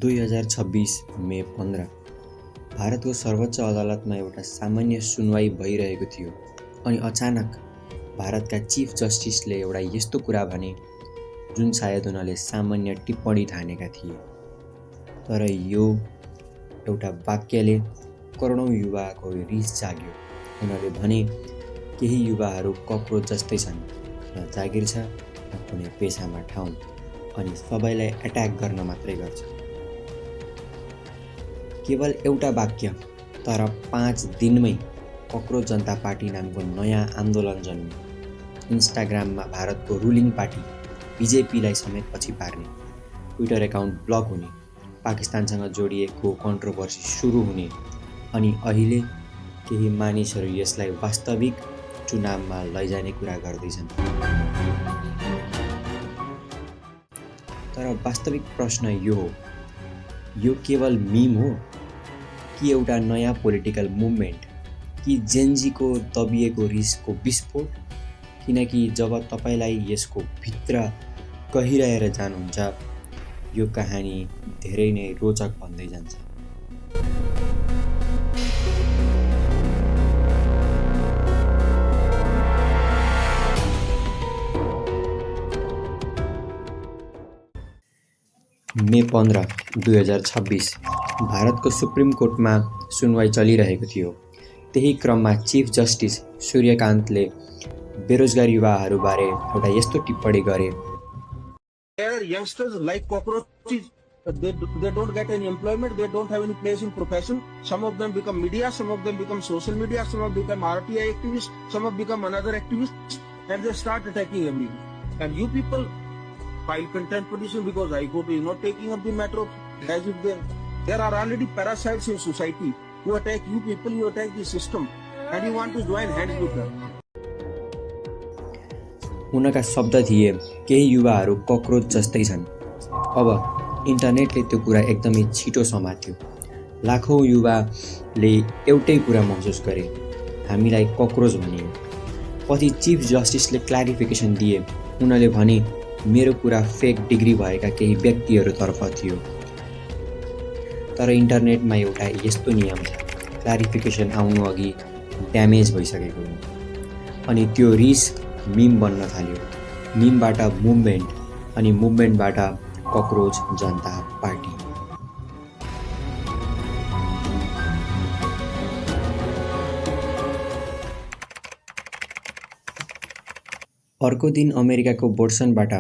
2026 मे 15 भारतको सर्वोच्च अदालतमा एउटा सामान्य सुनवाई भइरहेको थियो अनि अचानक भारतका चिफ जस्टिसले एउटा यस्तो कुरा भने जुन सायद उनले सामान्य टिप्पणी ठानेका थिए। तर यो एउटा वाक्यले करोडौँ युवाको रिस जाग्यो। उनीहरूले भने केही युवाहरू कक्रोच जस्तै छन्, न जागिर छ न कुनै पेसामा ठाउँ, अनि सबैलाई एट्याक गर्न मात्रै गर्छ। केवल एउटा वाक्य, तर 5 दिनमै कक्रोच जनता पार्टी नामको नयाँ आन्दोलन जन्मियो। इन्स्टाग्राममा भारतको रुलिङ पार्टी बिजेपीलाई समेत पछि पार्ने, ट्विटर एकाउन्ट ब्लक हुने, पाकिस्तानसँग जोडिएको कन्ट्रोभर्सी सुरु हुने, अनि अहिले केही मानिसहरू यसलाई वास्तविक चुनावमा लैजाने कुरा गर्दैछन्। तर वास्तविक प्रश्न यो हो, यो केवल मिम हो कि एउटा नयाँ पोलिटिकल मुभमेन्ट, कि जेनजीको दबिएको रिसको विस्फोट? किनकि जब तपाईलाई यसको भित्र गहिराएर जानुहुन्छ, यो कहानी धेरै नै रोचक बन्दै जान्छ। मे 15, 2026 भारतको सुप्रिम कोर्टमा सुनवाई चलिरहेको थियो। त्यही क्रममा चिफ जस्टिस सूर्यकान्तले बेरोजगार युवाहरूबारे एउटा यस्तो टिप्पणी गरे। Youngsters like cockroaches, they don't get any employment, they don't have any place in profession. Some of them become media, some of them become social media, some of them become RTI activists, some of them become another activists, and they start attacking everyone. And you people file contempt petition because High Court is not taking up the matter of, as if there are already parasites in society who attack you people, you attack the system, and you want to join hands with them. उनका शब्द थिए, केही युवाहरू cockroach जस्तै छन्। अब इन्टरनेटले त्यो कुरा एकदमै छिटो समात्यो। लाखौँ युवाले एउटै कुरा महसुस गरे, हामीलाई कक्रोच भनियो। पछि चिफ जस्टिसले क्ल्यारिफिकेसन दिए। उनले भने मेरो कुरा फेक डिग्री भएका केही व्यक्तिहरूतर्फ थियो। तर इन्टरनेटमा एउटा यस्तो नियम छ, क्ल्यारिफिकेसन आउनु अघि ड्यामेज भइसकेको हो। अनि त्यो रिस मिम बन्न थाल्यो, मिमबाट मुभमेन्ट, अनि मुभमेन्टबाट कक्रोच जनता पार्टी। अर्को दिन अमेरिकाको बोस्टनबाट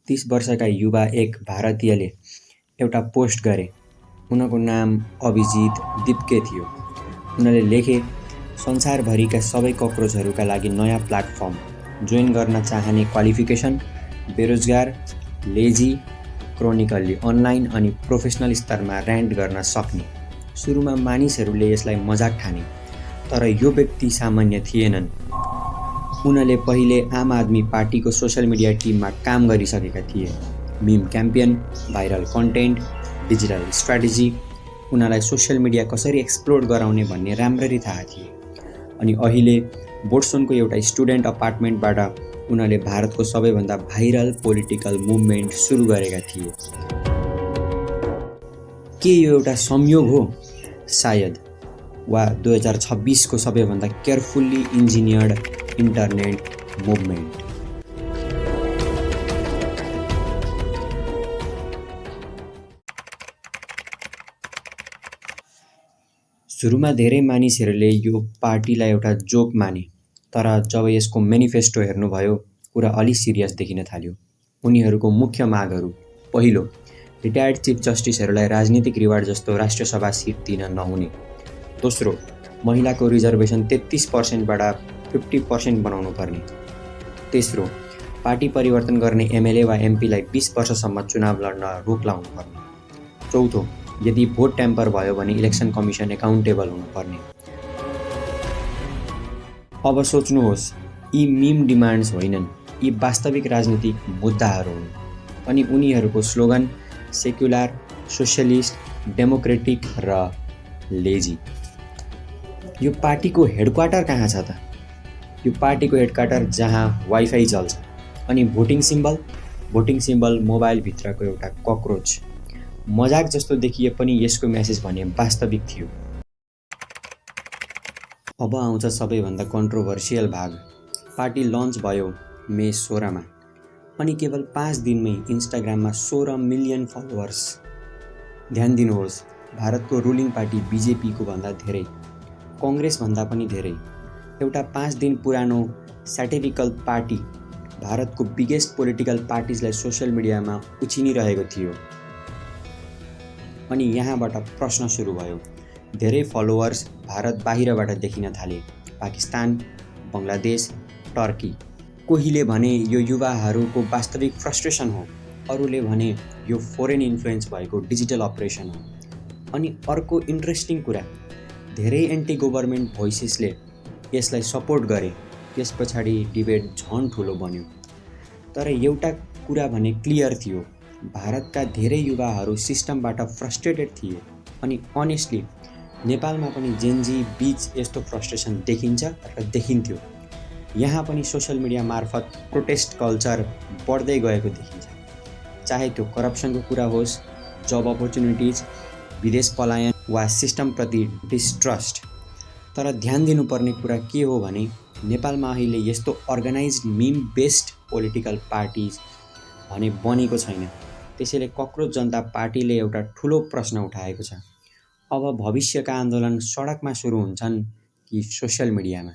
30 वर्षका युवा एक भारतीयले एउटा पोस्ट गरे। उनको नाम अभिजित दिप्के थियो। उनले लेखे, संसारभरिका सबै कक्रोचहरूका लागि नयाँ प्लेटफर्म, जोइन गर्न चाहने क्वालिफिकेसन, बेरोजगार, लेजी, क्रोनिकल्ली अनलाइन अनि प्रोफेसनल स्तरमा र्यान्ट गर्न सक्ने। सुरुमा मानिसहरूले यसलाई मजाक ठाने, तर यो व्यक्ति सामान्य थिएनन्। उनले पहिले आम आदमी पार्टीको सोसल मिडिया टिममा काम गरिसकेका थिए। Meme campaign, viral content, digital strategy, उनलाई सोसल मिडिया कसरी एक्सप्लोर गराउने भन्ने राम्ररी थाहा थिए। अनि अहिले बोस्टनको एउटा स्टुडेन्ट अपार्टमेन्टबाट उनले भारतको सबैभन्दा भाइरल पोलिटिकल मुभमेन्ट सुरु गरेका थिए। के यो एउटा संयोग हो? सायद, वा 2026 को सबैभन्दा केयरफुल्ली इन्जिनियर्ड इन्टरनेट मुभमेन्ट। सुरुमा धेरै मानिसहरूले यो पार्टीलाई एउटा जोक माने, तर जब यसको मेनिफेस्टो हेर्नुभयो, कुरा अलि सिरियस देखिन थाल्यो। उनीहरूको मुख्य मागहरू: पहिलो, रिटायर्ड चिफ जस्टिसहरूलाई राजनीतिक रिवार्ड जस्तो राष्ट्रसभा सिट दिन नहुने। दोस्रो, महिलाको रिजर्भेसन 33%बाट 50% बनाउनु पर्ने। तेस्रो, पार्टी परिवर्तन गर्ने एमएलए वा एमपीलाई 20 वर्षसम्म चुनाव लड्न रोक लाउनु पर्ने। चौथो, यदि भोट ट्याम्पर भयो भने इलेक्सन कमिसन एकाउन्टेबल हुनुपर्ने। अब सोच्नुहोस्, यी मिम डिमान्ड्स होइनन्, यी वास्तविक राजनीतिक मुद्दाहरू हुन्। अनि उनीहरूको स्लोगन सेक्युलर, सोसियलिस्ट, डेमोक्रेटिक र लेजी। यो पार्टीको हेडक्वार्टर कहाँ छ त? यो पार्टीको हेडक्वार्टर जहाँ वाइफाई चल्छ। अनि भोटिङ सिम्बल मोबाइलभित्रको एउटा कक्रोच। मजाक जस्तो देखिए पनि यसको मेसेज भने वास्तविक थियो। अब आउँछ सबैभन्दा कन्ट्रोभर्सियल भाग। पार्टी लन्च भयो मे 16 मा अनि केवल 5 दिनमै इन्स्टाग्राममा 16 मिलियन फलोवर्स। ध्यान दिनुहोस्, भारतको रुलिङ पार्टी बिजेपीको भन्दा धेरै, कङ्ग्रेस भन्दा पनि धेरै, एउटा 5 दिन पुरानो स्याटेरिकल पार्टी भारतको बिगेस्ट पोलिटिकल पार्टिजलाई सोसियल मिडियामा उछिनिरहेको थियो। अनि यहाँबाट प्रश्न सुरु भयो। धेरै फलोवर्स भारत बाहिरबाट देखिन थाले, पाकिस्तान, बङ्गलादेश, टर्की। कोहीले भने यो युवाहरूको वास्तविक फ्रस्ट्रेसन हो, अरूले भने यो फोरेन इन्फ्लुएन्स भएको डिजिटल अपरेसन हो। अनि अर्को इन्ट्रेस्टिङ कुरा, धेरै एन्टी गभर्मेन्ट भोइसेसले यसलाई सपोर्ट गरे। त्यस पछाडि डिबेट झन् ठुलो बन्यो। तर एउटा कुरा भने क्लियर थियो, भारतका धेरै युवाहरू सिस्टमबाट फ्रस्ट्रेटेड थिए। अनि अनेस्टली नेपालमा पनि जेनजी बीच यस्तो फ्रस्ट्रेसन देखिन्छ र देखिन्थ्यो। यहाँ पनि सोसियल मिडिया मार्फत प्रोटेस्ट कल्चर बढ्दै गएको देखिन्छ, चाहे त्यो करप्सनको कुरा होस्, जब अपर्च्युनिटिज, विदेश पलायन वा सिस्टमप्रति डिस्ट्रस्ट। तर ध्यान दिनुपर्ने कुरा के हो भने नेपालमा अहिले यस्तो अर्गनाइज्ड मिम बेस्ड पोलिटिकल पार्टिज भने बनेको छैन। त्यसैले कक्रोच जनता पार्टीले एउटा ठुलो प्रश्न उठाएको छ, अब भविष्यका आन्दोलन सडकमा सुरु हुन्छन् कि सोसियल मिडियामा?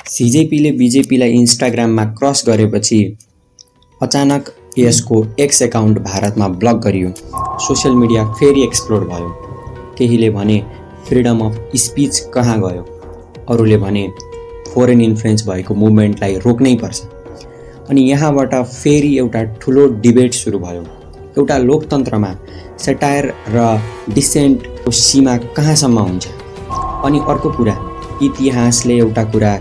सिजेपीले बिजेपीलाई इन्स्टाग्राममा क्रस गरेपछि अचानक यसको एक्स एकाउन्ट भारतमा ब्लक गरियो। सोसियल मिडिया फेरि एक्सप्लोड भयो। केहीले भने फ्रिडम अफ स्पिच कहाँ गयो, अरूले भने फोरेन इन्फ्लुएन्स भएको मुभमेन्टलाई रोक्नै पर्छ। अनि यहाँबाट फेरि एउटा ठुलो डिबेट सुरु भयो। एउटा लोकतन्त्रमा सेटायर र डिसेन्टको सीमा कहाँसम्म हुन्छ? अनि अर्को कुरा, इतिहासले एउटा कुरा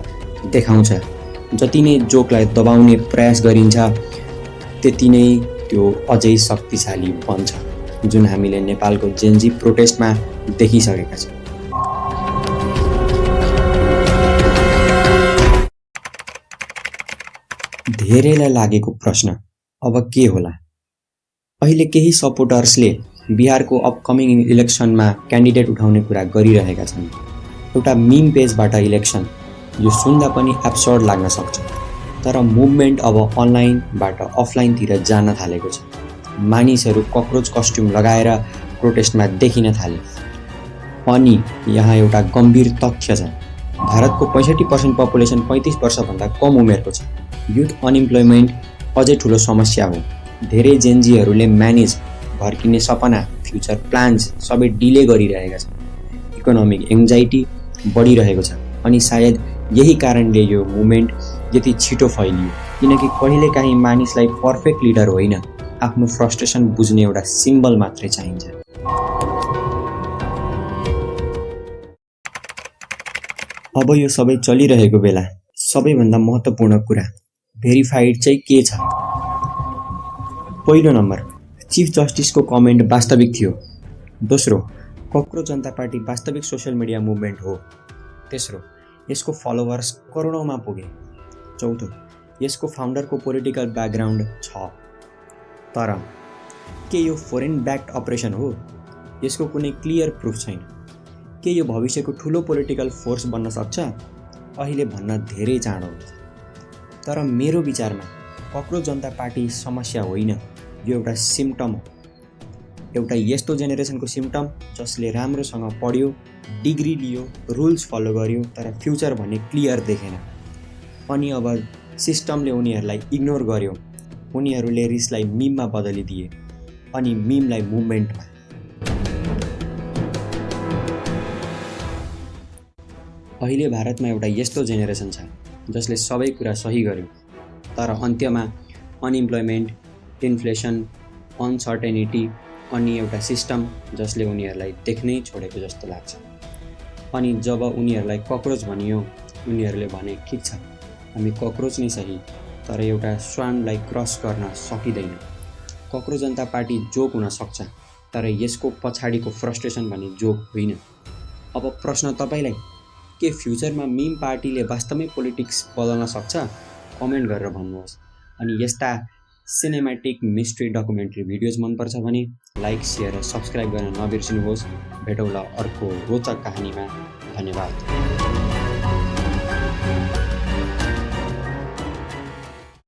देखाउँछ, जति नै जोकलाई दबाउने प्रयास गरिन्छ त्यति नै त्यो अझै शक्तिशाली बन्छ, जुन हामीले नेपालको जेनजी प्रोटेस्टमा देखिसकेका छौँ। धेरैलाई लागेको प्रश्न अब के होला? अहिले केही सपोर्टर्सले बिहारको अपकमिङ इलेक्सनमा क्यान्डिडेट उठाउने कुरा गरिरहेका छन्। एउटा मिम पेजबाट इलेक्सन, यो सुन्दा पनि एब्सर्ड लाग्न सक्छ, तर मुभमेन्ट अब अनलाइनबाट अफलाइनतिर जान थालेको छ। मानिसहरू कक्रोच कस्ट्युम लगाएर प्रोटेस्टमा देखिन थाले। अनि यहाँ एउटा गम्भीर तथ्य छ, भारतको 65% पपुलेसन 35 वर्षभन्दा कम उमेरको छ। युथ अनइम्प्लोइमेन्ट अझै ठुलो समस्या हो। धेरै जेनजीहरूले म्यानेज, घर किन्ने सपना, फ्युचर प्लान्स सबै डिले गरिरहेका छन्। इकोनोमिक एङ्जाइटी बढिरहेको छ अनि सायद यही कारणले यो मुभमेन्ट यति छिटो फैलियो, किनकि कहिलेकाहीँ मानिसलाई पर्फेक्ट लिडर होइन, आफ्नो फ्रस्ट्रेसन बुझ्ने एउटा सिम्बल मात्रै चाहिन्छ। अब यो सबै चलिरहेको बेला सबैभन्दा महत्त्वपूर्ण कुरा, भेरिफाइड चाहिँ के छ? पहिलो नम्बर, चिफ जस्टिसको कमेन्ट वास्तविक थियो। दोस्रो, कक्रोच जनता पार्टी वास्तविक सोसियल मिडिया मुभमेन्ट हो। तेस्रो, यसको फलोवर्स करोडौँमा पुगे। चौथो, यसको फाउन्डरको पोलिटिकल ब्याकग्राउन्ड छ। तर के यो फोरेन ब्याक्ड अपरेसन हो? यसको कुनै क्लियर प्रुफ छैन। के यो भविष्यको ठुलो पोलिटिकल फोर्स बन्न सक्छ? अहिले भन्न धेरै चाँडो हुन्छ। तर मेरो विचारमा कक्रोच जनता पार्टी समस्या होइन, यो एउटा सिम्टम हो। एउटा यस्तो जेनेरेसनको सिम्टम जसले राम्रोसँग पढ्यो, डिग्री लियो, रुल्स फलो गर्यो, तर फ्युचर भन्ने क्लियर देखेन। अनि अब सिस्टमले उनीहरूलाई इग्नोर गर्यो। उनीहरूले रिसलाई मिममा बदलिदिए अनि मिमलाई मुभमेन्टमा। अहिले भारतमा एउटा यस्तो जेनेरेसन छ जसले सबै कुरा सही गर्यो, तर अन्त्यमा अनइम्प्लोइमेन्ट, इन्फ्लेसन, अनसर्टेनिटी अनि एउटा सिस्टम जसले उनीहरूलाई देख्नै छोडेको जस्तो लाग्छ। अनि जब उनीहरूलाई कक्रोच भनियो, उनीहरूले भने ठिक छ, हामी कक्रोच नै सही, तर एउटा स्वानलाई क्रस गर्न सकिँदैन। कक्रोच जनता पार्टी जोक हुन सक्छ, तर यसको पछाडिको फ्रस्ट्रेसन भने जोक होइन। अब प्रश्न तपाईँलाई, के फ्युचरमा मिम पार्टीले वास्तवमै पोलिटिक्स बदल्न सक्छ? कमेन्ट गरेर भन्नुहोस्। अनि यस्ता सिनेमेटिक मिस्ट्री डकुमेन्ट्री भिडियोज मनपर्छ भने लाइक, सेयर र सब्सक्राइब गर्न नबिर्सिनुहोस्। भेटौँला अर्को रोचक कहानीमा। धन्यवाद।